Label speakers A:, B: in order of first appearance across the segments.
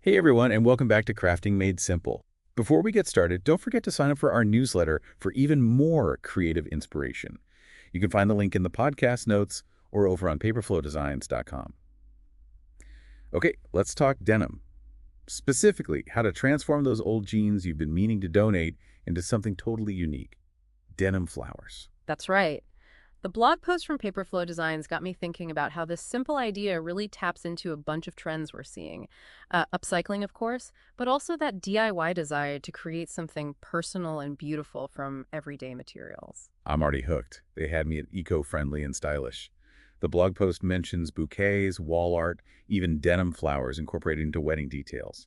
A: Hey everyone, and welcome back to Crafting Made Simple. Before we get started, don't forget to sign up for our newsletter for even more creative inspiration. You can find the link in the podcast notes or over on paperflowdesigns.com. Okay, let's talk denim. Specifically, how to transform those old jeans you've been meaning to donate into something totally unique. Denim flowers.
B: That's right. The blog post from Paperflow Designs got me thinking about how this simple idea really taps into a bunch of trends we're seeing. Upcycling, of course, but also that DIY desire to create something personal and beautiful from everyday materials.
A: I'm already hooked. They had me at eco-friendly and stylish. The blog post mentions bouquets, wall art, even denim flowers incorporated into wedding details.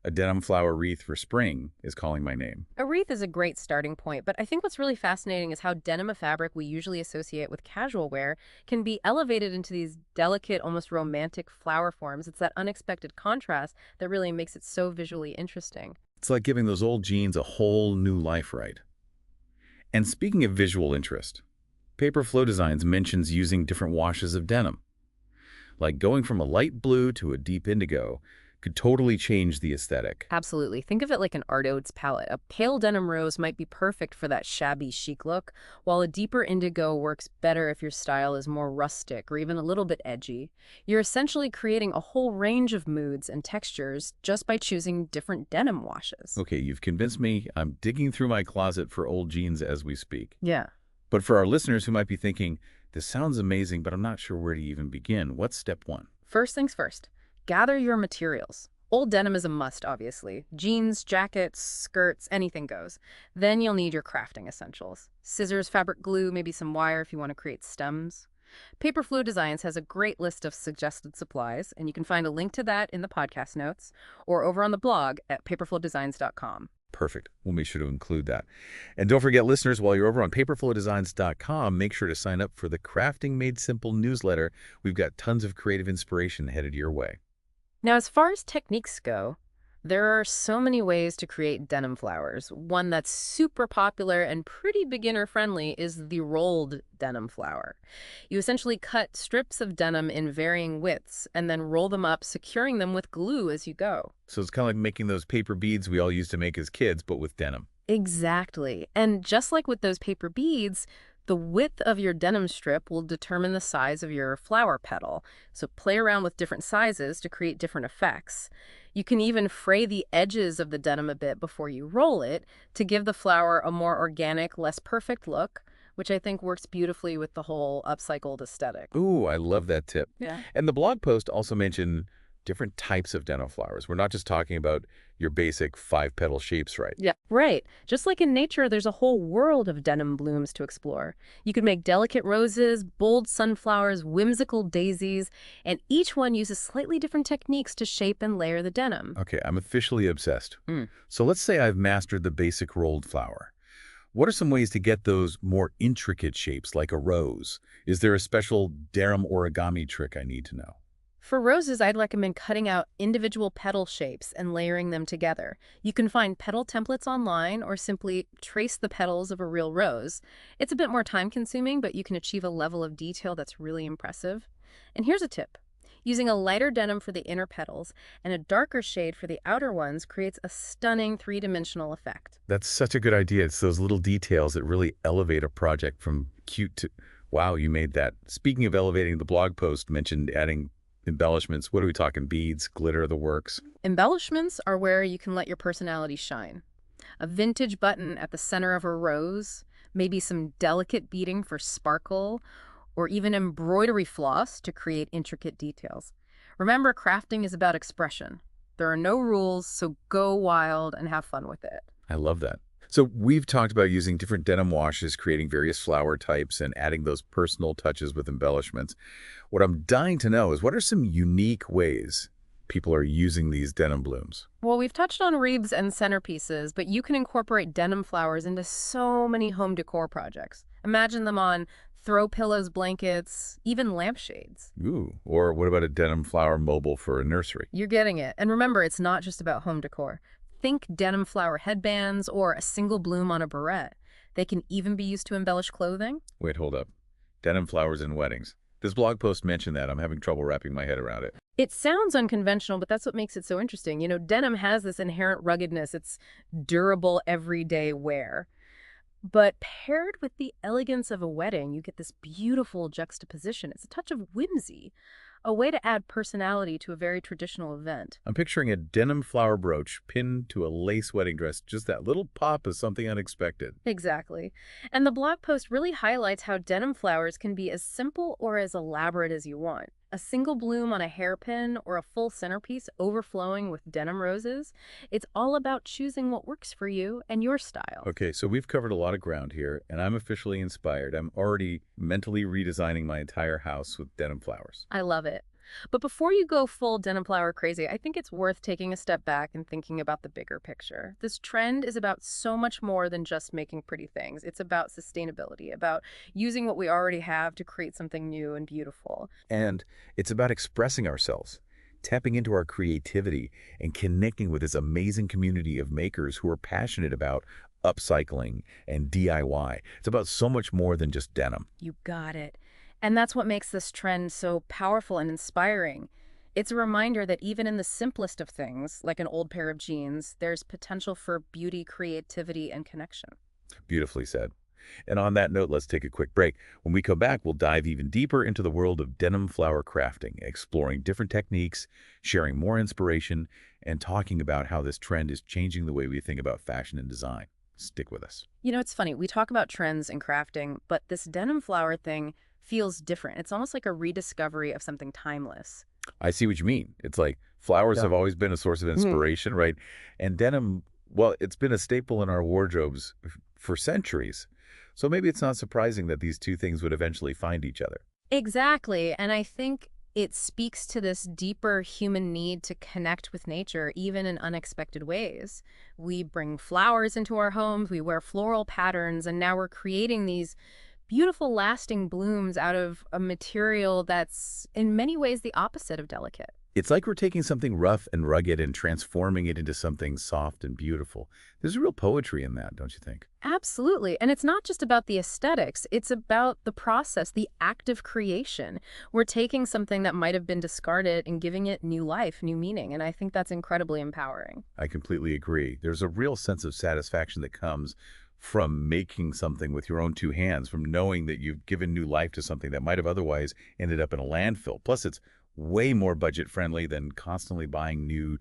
A: A denim flower wreath for spring is calling my name.
B: A wreath is a great starting point, but I think what's really fascinating is how denim, a fabric we usually associate with casual wear, can be elevated into these delicate, almost romantic flower forms. It's that unexpected contrast that really makes it so visually interesting.
A: It's like giving those old jeans a whole new life, right? And speaking of visual interest, Paper Flow Designs mentions using different washes of denim. Like going from a light blue to a deep indigo could totally change the aesthetic.
B: Absolutely. Think of it like an art ode's palette. A pale denim rose might be perfect for that shabby chic look, while a deeper indigo works better if your style is more rustic or even a little bit edgy. You're essentially creating a whole range of moods and textures just by choosing different denim washes.
A: Okay, you've convinced me. I'm digging through my closet for old jeans as we speak.
B: Yeah.
A: But for our listeners who might be thinking, this sounds amazing, but I'm not sure where to even begin, what's step one?
B: First things first, gather your materials. Old denim is a must, obviously. Jeans, jackets, skirts, anything goes. Then you'll need your crafting essentials. Scissors, fabric glue, maybe some wire if you want to create stems. Paperflow Designs has a great list of suggested supplies, and you can find a link to that in the podcast notes or over on the blog at paperflowdesigns.com.
A: Perfect. We'll make sure to include that. And don't forget, listeners, while you're over on paperflowdesigns.com, make sure to sign up for the Crafting Made Simple newsletter. We've got tons of creative inspiration headed your way.
B: Now, as far as techniques go, there are so many ways to create denim flowers. One that's super popular and pretty beginner-friendly is the rolled denim flower. You essentially cut strips of denim in varying widths and then roll them up, securing them with glue as you go.
A: So it's kind of like making those paper beads we all used to make as kids, but with denim.
B: Exactly. And just like with those paper beads, the width of your denim strip will determine the size of your flower petal. So play around with different sizes to create different effects. You can even fray the edges of the denim a bit before you roll it to give the flower a more organic, less perfect look, which I think works beautifully with the whole upcycled aesthetic.
A: Ooh, I love that tip.
B: Yeah.
A: And the blog post also mentioned different types of denim flowers. We're not just talking about your basic five-petal shapes, right?
B: Yeah, right. Just like in nature, there's a whole world of denim blooms to explore. You could make delicate roses, bold sunflowers, whimsical daisies, and each one uses slightly different techniques to shape and layer the denim.
A: Okay, I'm officially obsessed.
B: Mm.
A: So let's say I've mastered the basic rolled flower. What are some ways to get those more intricate shapes, like a rose? Is there a special denim origami trick I need to know?
B: For roses, I'd recommend cutting out individual petal shapes and layering them together. You can find petal templates online or simply trace the petals of a real rose. It's a bit more time-consuming, but you can achieve a level of detail that's really impressive. And here's a tip. Using a lighter denim for the inner petals and a darker shade for the outer ones creates a stunning three-dimensional effect.
A: That's such a good idea. It's those little details that really elevate a project from cute to, wow, you made that. Speaking of elevating, the blog post mentioned adding embellishments. What are we talking? Beads, glitter, the works?
B: Embellishments are where you can let your personality shine. A vintage button at the center of a rose, maybe some delicate beading for sparkle, or even embroidery floss to create intricate details. Remember, crafting is about expression. There are no rules, so go wild and have fun with it.
A: I love that. So we've talked about using different denim washes, creating various flower types, and adding those personal touches with embellishments. What I'm dying to know is what are some unique ways people are using these denim blooms?
B: Well, we've touched on wreaths and centerpieces, but you can incorporate denim flowers into so many home decor projects. Imagine them on throw pillows, blankets, even lampshades.
A: Ooh, or what about a denim flower mobile for a nursery?
B: You're getting it. And remember, it's not just about home decor. Think denim flower headbands or a single bloom on a beret. They can even be used to embellish clothing.
A: Wait, hold up. Denim flowers in weddings. This blog post mentioned that. I'm having trouble wrapping my head around it.
B: It sounds unconventional, but that's what makes it so interesting. Denim has this inherent ruggedness. It's durable, everyday wear. But paired with the elegance of a wedding, you get this beautiful juxtaposition. It's a touch of whimsy, a way to add personality to a very traditional event.
A: I'm picturing a denim flower brooch pinned to a lace wedding dress. Just that little pop is something unexpected.
B: Exactly. And the blog post really highlights how denim flowers can be as simple or as elaborate as you want. A single bloom on a hairpin or a full centerpiece overflowing with denim roses. It's all about choosing what works for you and your style.
A: Okay, so we've covered a lot of ground here, and I'm officially inspired. I'm already mentally redesigning my entire house with denim flowers.
B: I love it. But before you go full denim flower crazy, I think it's worth taking a step back and thinking about the bigger picture. This trend is about so much more than just making pretty things. It's about sustainability, about using what we already have to create something new and beautiful.
A: And it's about expressing ourselves, tapping into our creativity, and connecting with this amazing community of makers who are passionate about upcycling and DIY. It's about so much more than just denim.
B: You got it. And that's what makes this trend so powerful and inspiring. It's a reminder that even in the simplest of things, like an old pair of jeans, there's potential for beauty, creativity, and connection.
A: Beautifully said. And on that note, let's take a quick break. When we come back, we'll dive even deeper into the world of denim flower crafting, exploring different techniques, sharing more inspiration, and talking about how this trend is changing the way we think about fashion and design. Stick with us.
B: It's funny. We talk about trends in crafting, but this denim flower thing feels different. It's almost like a rediscovery of something timeless.
A: I see what you mean. It's like flowers have always been a source of inspiration, right? And denim, well, it's been a staple in our wardrobes for centuries. So maybe it's not surprising that these two things would eventually find each other.
B: Exactly. And I think it speaks to this deeper human need to connect with nature, even in unexpected ways. We bring flowers into our homes, we wear floral patterns, and now we're creating these beautiful lasting blooms out of a material that's in many ways the opposite of delicate.
A: It's like we're taking something rough and rugged and transforming it into something soft and beautiful. There's real poetry in that, don't you think?
B: Absolutely. And it's not just about the aesthetics. It's about the process, the act of creation. We're taking something that might have been discarded and giving it new life, new meaning. And I think that's incredibly empowering.
A: I completely agree. There's a real sense of satisfaction that comes from making something with your own two hands, from knowing that you've given new life to something that might have otherwise ended up in a landfill. Plus, it's way more budget-friendly than constantly buying new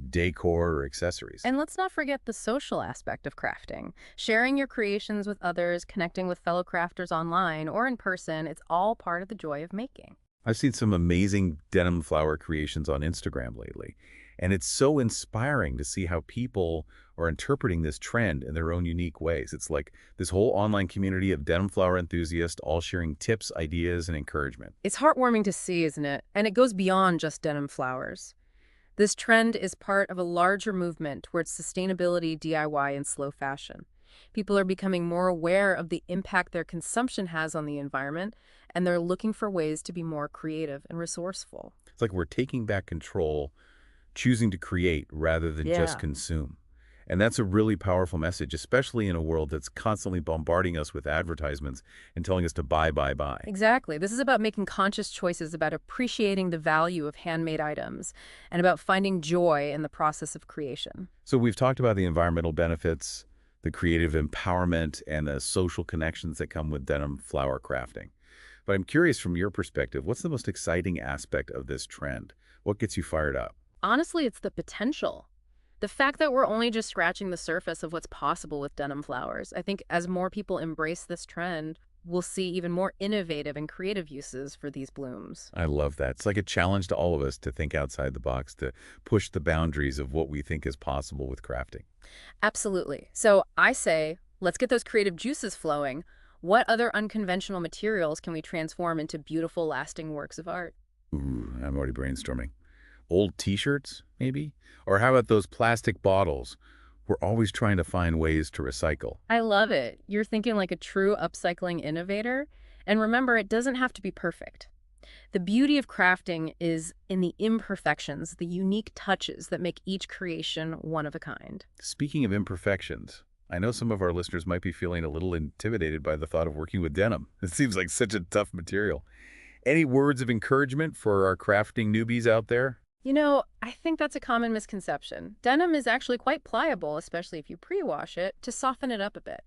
A: decor or accessories.
B: And let's not forget the social aspect of crafting. Sharing your creations with others, connecting with fellow crafters online or in person, it's all part of the joy of making.
A: I've seen some amazing denim flower creations on Instagram lately, and it's so inspiring to see how people are interpreting this trend in their own unique ways. It's like this whole online community of denim flower enthusiasts all sharing tips, ideas, and encouragement.
B: It's heartwarming to see, isn't it? And it goes beyond just denim flowers. This trend is part of a larger movement towards sustainability, DIY, and slow fashion. People are becoming more aware of the impact their consumption has on the environment, and they're looking for ways to be more creative and resourceful.
A: It's like we're taking back control, choosing to create rather than just consume. And that's a really powerful message, especially in a world that's constantly bombarding us with advertisements and telling us to buy, buy, buy.
B: Exactly. This is about making conscious choices, about appreciating the value of handmade items, and about finding joy in the process of creation.
A: So we've talked about the environmental benefits, the creative empowerment, and the social connections that come with denim flower crafting. But I'm curious from your perspective, what's the most exciting aspect of this trend? What gets you fired up?
B: Honestly, it's the potential. The fact that we're only just scratching the surface of what's possible with denim flowers. I think as more people embrace this trend, we'll see even more innovative and creative uses for these blooms.
A: I love that. It's like a challenge to all of us to think outside the box, to push the boundaries of what we think is possible with crafting.
B: Absolutely. So I say, let's get those creative juices flowing. What other unconventional materials can we transform into beautiful, lasting works of art?
A: Ooh, I'm already brainstorming. Old t-shirts, maybe? Or how about those plastic bottles? We're always trying to find ways to recycle.
B: I love it. You're thinking like a true upcycling innovator. And remember, it doesn't have to be perfect. The beauty of crafting is in the imperfections, the unique touches that make each creation one of a kind.
A: Speaking of imperfections, I know some of our listeners might be feeling a little intimidated by the thought of working with denim. It seems like such a tough material. Any words of encouragement for our crafting newbies out there?
B: I think that's a common misconception. Denim is actually quite pliable, especially if you pre-wash it, to soften it up a bit.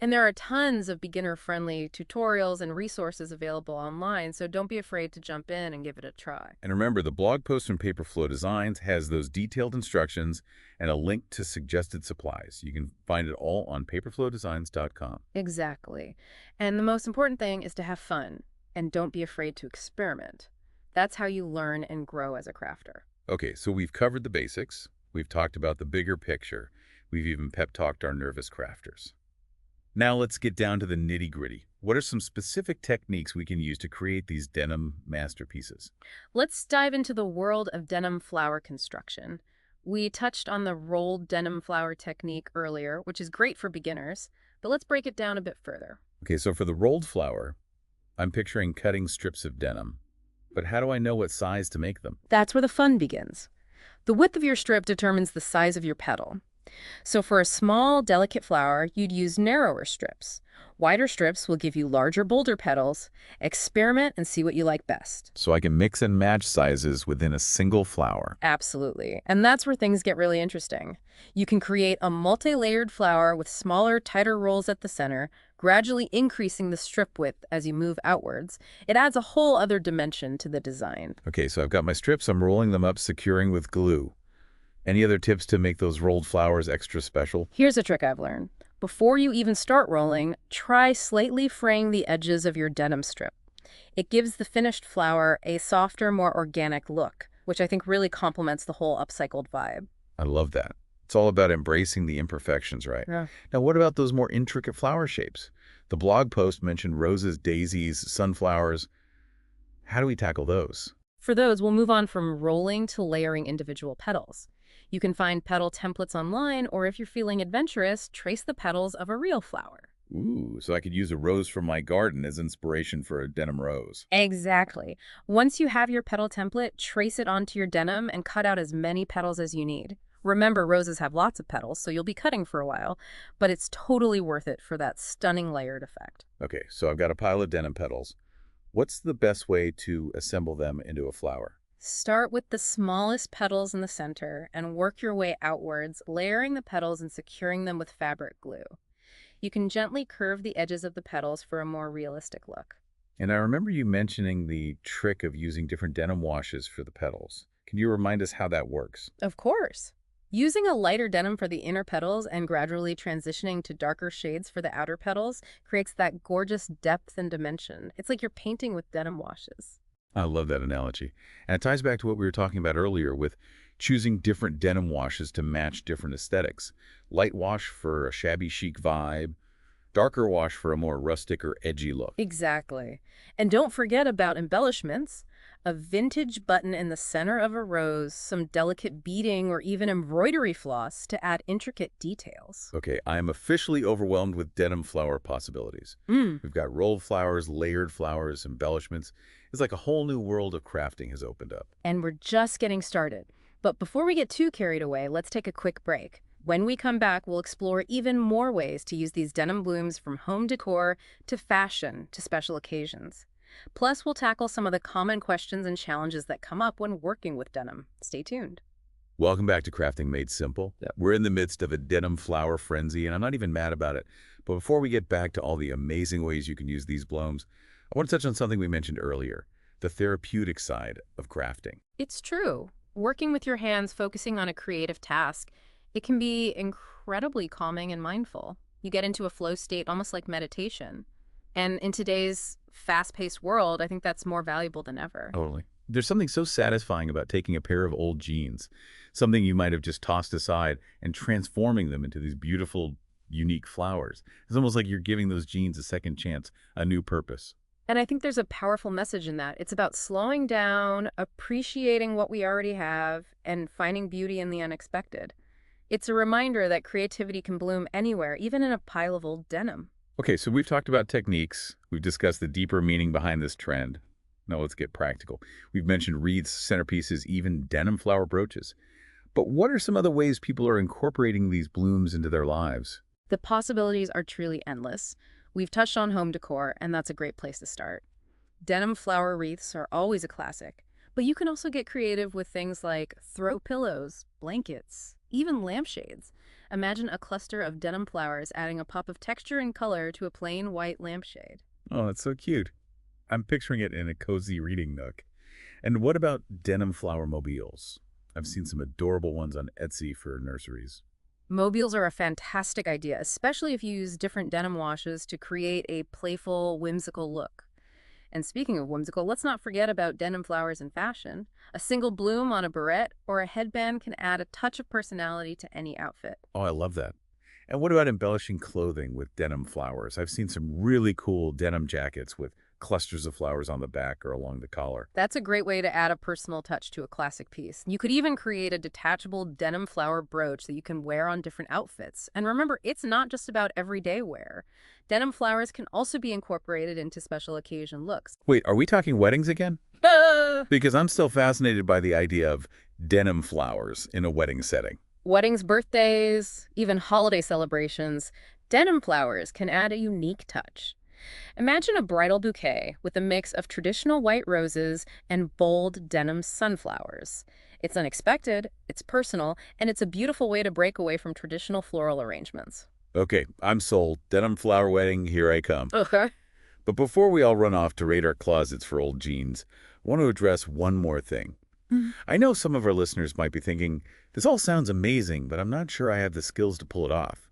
B: And there are tons of beginner-friendly tutorials and resources available online, so don't be afraid to jump in and give it a try.
A: And remember, the blog post from Paperflow Designs has those detailed instructions and a link to suggested supplies. You can find it all on paperflowdesigns.com.
B: Exactly. And the most important thing is to have fun, and don't be afraid to experiment. That's how you learn and grow as a crafter.
A: Okay, so we've covered the basics. We've talked about the bigger picture. We've even pep-talked our nervous crafters. Now let's get down to the nitty-gritty. What are some specific techniques we can use to create these denim masterpieces?
B: Let's dive into the world of denim flower construction. We touched on the rolled denim flower technique earlier, which is great for beginners, but let's break it down a bit further.
A: Okay, so for the rolled flower, I'm picturing cutting strips of denim. But how do I know what size to make them?
B: That's where the fun begins. The width of your strip determines the size of your petal. So for a small, delicate flower, you'd use narrower strips. Wider strips will give you larger, bolder petals. Experiment and see what you like best.
A: So I can mix and match sizes within a single flower.
B: Absolutely. And that's where things get really interesting. You can create a multi-layered flower with smaller, tighter rolls at the center, gradually increasing the strip width as you move outwards. It adds a whole other dimension to the design.
A: Okay, so I've got my strips. I'm rolling them up, securing with glue. Any other tips to make those rolled flowers extra special?
B: Here's a trick I've learned. Before you even start rolling, try slightly fraying the edges of your denim strip. It gives the finished flower a softer, more organic look, which I think really complements the whole upcycled vibe.
A: I love that. It's all about embracing the imperfections, right?
B: Yeah.
A: Now, what about those more intricate flower shapes? The blog post mentioned roses, daisies, sunflowers. How do we tackle those?
B: For those, we'll move on from rolling to layering individual petals. You can find petal templates online, or if you're feeling adventurous, trace the petals of a real flower.
A: Ooh, so I could use a rose from my garden as inspiration for a denim rose.
B: Exactly. Once you have your petal template, trace it onto your denim and cut out as many petals as you need. Remember, roses have lots of petals, so you'll be cutting for a while, but it's totally worth it for that stunning layered effect.
A: Okay, so I've got a pile of denim petals. What's the best way to assemble them into a flower?
B: Start with the smallest petals in the center and work your way outwards, layering the petals and securing them with fabric glue. You can gently curve the edges of the petals for a more realistic look.
A: And I remember you mentioning the trick of using different denim washes for the petals. Can you remind us how that works?
B: Of course. Using a lighter denim for the inner petals and gradually transitioning to darker shades for the outer petals creates that gorgeous depth and dimension. It's like you're painting with denim washes.
A: I love that analogy. And it ties back to what we were talking about earlier with choosing different denim washes to match different aesthetics. Light wash for a shabby chic vibe, darker wash for a more rustic or edgy look.
B: Exactly. And don't forget about embellishments. A vintage button in the center of a rose, some delicate beading or even embroidery floss to add intricate details.
A: Okay, I am officially overwhelmed with denim flower possibilities.
B: Mm.
A: We've got rolled flowers, layered flowers, embellishments. It's like a whole new world of crafting has opened up.
B: And we're just getting started. But before we get too carried away, let's take a quick break. When we come back, we'll explore even more ways to use these denim blooms from home decor to fashion to special occasions. Plus, we'll tackle some of the common questions and challenges that come up when working with denim. Stay tuned.
A: Welcome back to Crafting Made Simple.
B: Yep.
A: We're in the midst of a denim flower frenzy, and I'm not even mad about it. But before we get back to all the amazing ways you can use these blooms, I want to touch on something we mentioned earlier, the therapeutic side of crafting.
B: It's true. Working with your hands, focusing on a creative task, it can be incredibly calming and mindful. You get into a flow state almost like meditation. And in today's fast-paced world, I think that's more valuable than ever.
A: Totally. There's something so satisfying about taking a pair of old jeans, something you might have just tossed aside, and transforming them into these beautiful, unique flowers. It's almost like you're giving those jeans a second chance, a new purpose.
B: And I think there's a powerful message in that. It's about slowing down, appreciating what we already have, and finding beauty in the unexpected. It's a reminder that creativity can bloom anywhere, even in a pile of old denim.
A: Okay, so we've talked about techniques. We've discussed the deeper meaning behind this trend. Now let's get practical. We've mentioned wreaths, centerpieces, even denim flower brooches. But what are some other ways people are incorporating these blooms into their lives?
B: The possibilities are truly endless. We've touched on home decor, and that's a great place to start. Denim flower wreaths are always a classic, but you can also get creative with things like throw pillows, blankets, even lampshades. Imagine a cluster of denim flowers adding a pop of texture and color to a plain white lampshade.
A: Oh, that's so cute. I'm picturing it in a cozy reading nook. And what about denim flower mobiles? I've seen some adorable ones on Etsy for nurseries.
B: Mobiles are a fantastic idea, especially if you use different denim washes to create a playful, whimsical look. And speaking of whimsical, let's not forget about denim flowers in fashion. A single bloom on a beret or a headband can add a touch of personality to any outfit.
A: Oh, I love that. And what about embellishing clothing with denim flowers? I've seen some really cool denim jackets with clusters of flowers on the back or along the collar.
B: That's a great way to add a personal touch to a classic piece. You could even create a detachable denim flower brooch that you can wear on different outfits. And remember, it's not just about everyday wear. Denim flowers can also be incorporated into special occasion looks.
A: Wait, are we talking weddings again? Because I'm still fascinated by the idea of denim flowers in a wedding setting.
B: Weddings, birthdays, even holiday celebrations, denim flowers can add a unique touch. Imagine a bridal bouquet with a mix of traditional white roses and bold denim sunflowers. It's unexpected, it's personal, and it's a beautiful way to break away from traditional floral arrangements.
A: Okay, I'm sold. Denim flower wedding, here I come.
B: Okay.
A: But before we all run off to raid our closets for old jeans, I want to address one more thing. I know some of our listeners might be thinking, this all sounds amazing, but I'm not sure I have the skills to pull it off.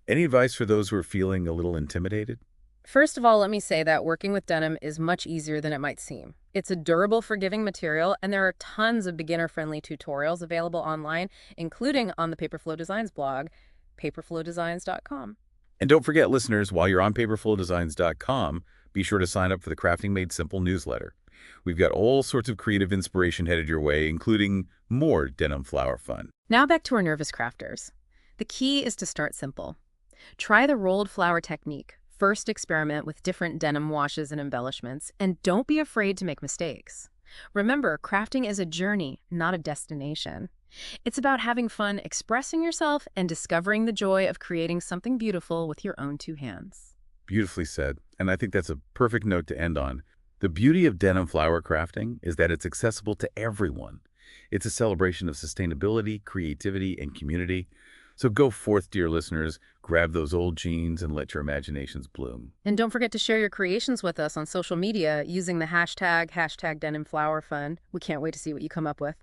A: Any advice for those who are feeling a little intimidated?
B: First of all, let me say that working with denim is much easier than it might seem. It's a durable, forgiving material, and there are tons of beginner-friendly tutorials available online, including on the Paperflow Designs blog, paperflowdesigns.com.
A: And don't forget, listeners, while you're on paperflowdesigns.com, be sure to sign up for the Crafting Made Simple newsletter. We've got all sorts of creative inspiration headed your way, including more denim flower fun.
B: Now back to our nervous crafters. The key is to start simple. Try the rolled flower technique. First, experiment with different denim washes and embellishments, and don't be afraid to make mistakes. Remember, crafting is a journey, not a destination. It's about having fun, expressing yourself, and discovering the joy of creating something beautiful with your own two hands.
A: Beautifully said, and I think that's a perfect note to end on. The beauty of denim flower crafting is that it's accessible to everyone. It's a celebration of sustainability, creativity, and community. So go forth, dear listeners, grab those old jeans and let your imaginations bloom.
B: And don't forget to share your creations with us on social media using the hashtag #DenimFlowerFun. We can't wait to see what you come up with.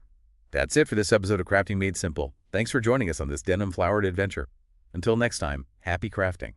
A: That's it for this episode of Crafting Made Simple. Thanks for joining us on this denim flowered adventure. Until next time, happy crafting.